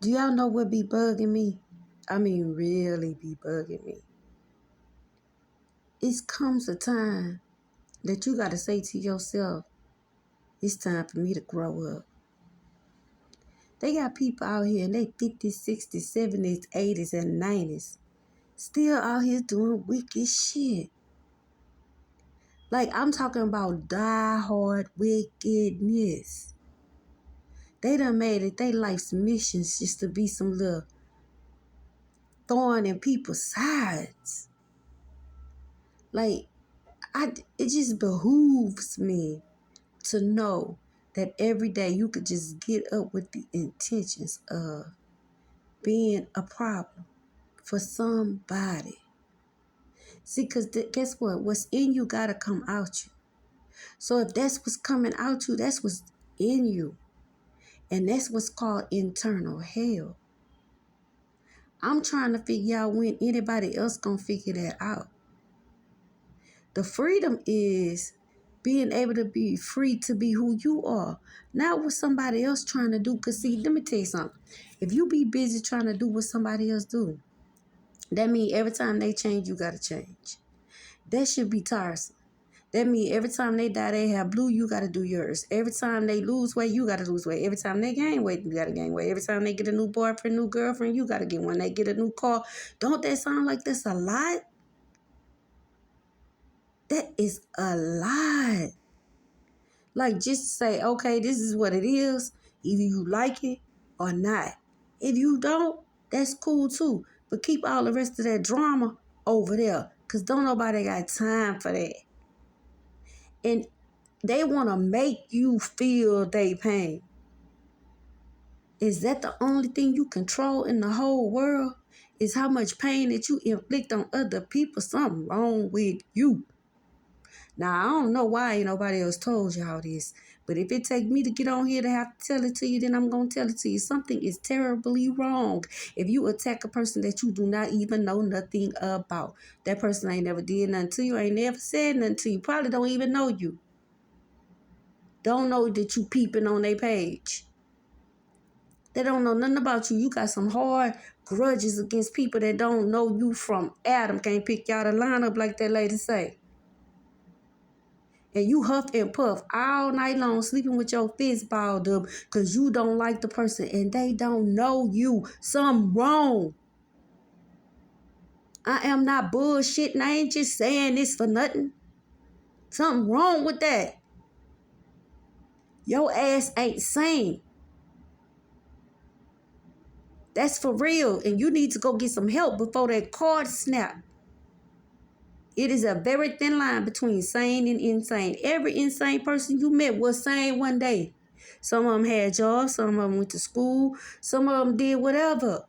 Do y'all know what be bugging me? I mean, really be bugging me. It comes a time that you got to say to yourself, it's time for me to grow up. They got people out here in their 50s, 60s, 70s, 80s, and 90s still out here doing wicked shit. Like, I'm talking about die-hard wickedness. They done made it their life's missions just to be some little thorn in people's sides. Like, it just behooves me to know that every day you could just get up with the intentions of being a problem for somebody. See, because guess what? What's in you got to come out you. So if that's what's coming out you, that's what's in you. And that's what's called internal hell. I'm trying to figure out when anybody else gonna figure that out. The freedom is being able to be free to be who you are, not what somebody else trying to do. Because see, let me tell you something. If you be busy trying to do what somebody else do, that means every time they change, you got to change. That should be tiresome. That means every time they die, they have blue, you got to do yours. Every time they lose weight, you got to lose weight. Every time they gain weight, you got to gain weight. Every time they get a new boyfriend, new girlfriend, you got to get one. They get a new car. Don't that sound like that's a lot? That is a lot. Like, just say, okay, this is what it is. Either you like it or not. If you don't, that's cool too. But keep all the rest of that drama over there. Because don't nobody got time for that. And they want to make you feel their pain. Is that the only thing you control in the whole world? Is how much pain that you inflict on other people? Something wrong with you. Now, I don't know why ain't nobody else told y'all this, but if it take me to get on here to have to tell it to you, then I'm going to tell it to you. Something is terribly wrong if you attack a person that you do not even know nothing about. That person ain't never did nothing to you, ain't never said nothing to you, probably don't even know you. Don't know that you peeping on their page. They don't know nothing about you. You got some hard grudges against people that don't know you from Adam. Can't pick y'all the lineup like that lady say. And you huff and puff all night long, sleeping with your fist balled up because you don't like the person and they don't know you. Something wrong. I am not bullshitting. I ain't just saying this for nothing. Something wrong with that. Your ass ain't sane. That's for real. And you need to go get some help before that card snap. It is a very thin line between sane and insane. Every insane person you met was sane one day. Some of them had jobs, some of them went to school, some of them did whatever.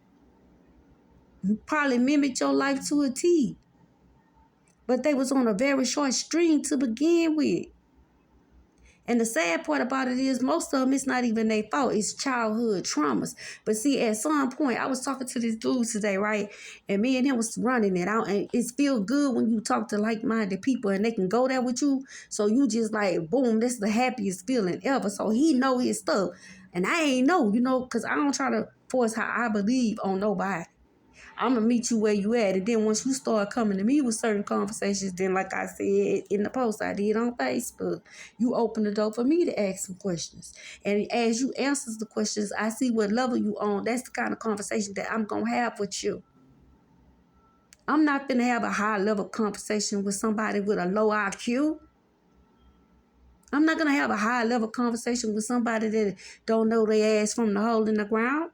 Probably mimicked your life to a T. But they was on a very short string to begin with. And the sad part about it is most of them, it's not even their fault. It's childhood traumas. But see, at some point, I was talking to this dude today, right? And me and him was running it out. And it feels good when you talk to like-minded people and they can go there with you. So you just like, boom, that's the happiest feeling ever. So he know his stuff. And I ain't know, because I don't try to force how I believe on nobody. I'm going to meet you where you at. And then once you start coming to me with certain conversations, then like I said in the post I did on Facebook, you open the door for me to ask some questions. And as you answer the questions, I see what level you on. That's the kind of conversation that I'm going to have with you. I'm not going to have a high level conversation with somebody with a low IQ. I'm not going to have a high level conversation with somebody that don't know their ass from the hole in the ground.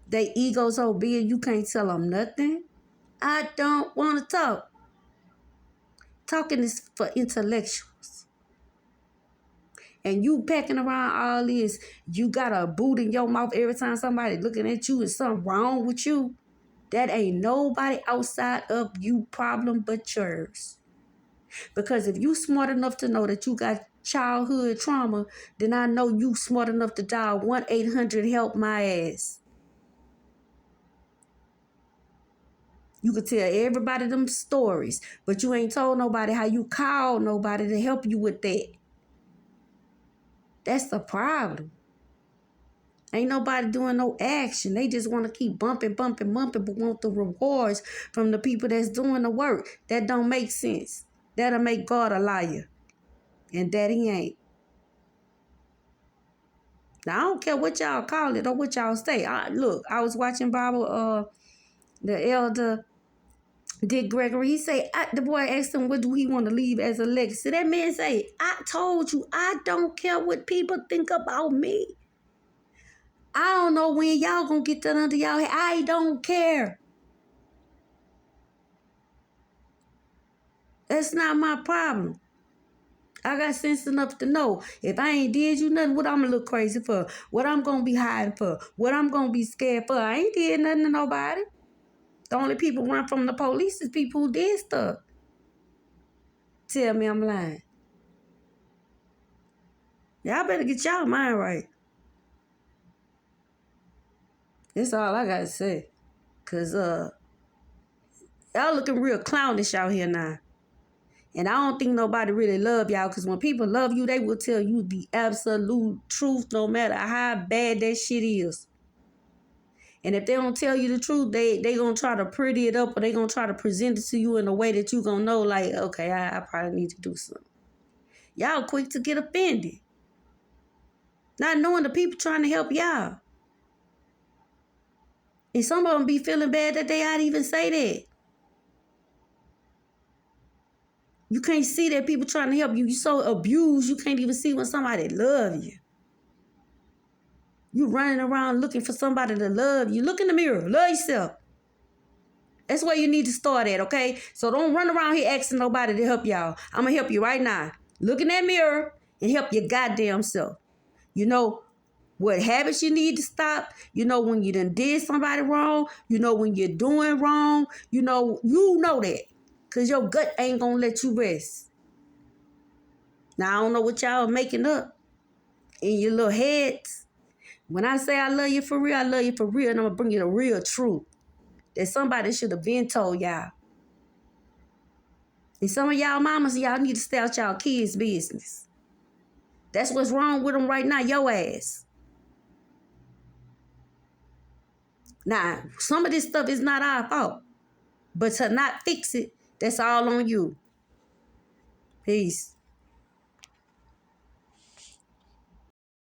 They ego so big you can't tell them nothing. I don't want to talk. Talking is for intellectuals. And you packing around all this, you got a boot in your mouth every time somebody looking at you and something wrong with you. That ain't nobody outside of you problem but yours. Because if you smart enough to know that you got childhood trauma, then I know you smart enough to dial 1-800-HELP my ass. You could tell everybody them stories, but you ain't told nobody how you called nobody to help you with that. That's the problem. Ain't nobody doing no action. They just want to keep bumping, but want the rewards from the people that's doing the work. That don't make sense. That'll make God a liar. And that he ain't. Now, I don't care what y'all call it or what y'all say. Look, I was watching Bible, the elder Dick Gregory. He say, the boy asked him, what do he want to leave as a legacy? That man say, I told you, I don't care what people think about me. I don't know when y'all gonna get that under y'all head. I don't care. That's not my problem. I got sense enough to know if I ain't did you nothing, what I'm gonna look crazy for, what I'm gonna be hiding for, what I'm gonna be scared for. I ain't did nothing to nobody. The only people run from the police is people who did stuff. Tell me I'm lying. Y'all better get y'all mind right. That's all I gotta say. Cause y'all looking real clownish out here now. And I don't think nobody really love y'all, because when people love you, they will tell you the absolute truth no matter how bad that shit is. And if they don't tell you the truth, they going to try to pretty it up, or they going to try to present it to you in a way that you going to know, like, okay, I probably need to do something. Y'all quick to get offended. Not knowing the people trying to help y'all. And some of them be feeling bad that they ought to even say that. You can't see that people trying to help you. You so abused, you can't even see when somebody love you. You running around looking for somebody to love you. Look in the mirror. Love yourself. That's where you need to start at, okay? So don't run around here asking nobody to help y'all. I'm going to help you right now. Look in that mirror and help your goddamn self. You know what habits you need to stop. You know when you done did somebody wrong. You know when you're doing wrong. You know that. Because your gut ain't going to let you rest. Now, I don't know what y'all making up in your little heads. When I say I love you for real, I love you for real. And I'm going to bring you the real truth that somebody should have been told y'all. And some of y'all mamas, y'all need to stay out y'all kids' business. That's what's wrong with them right now, your ass. Now, some of this stuff is not our fault. But to not fix it, that's all on you. Peace.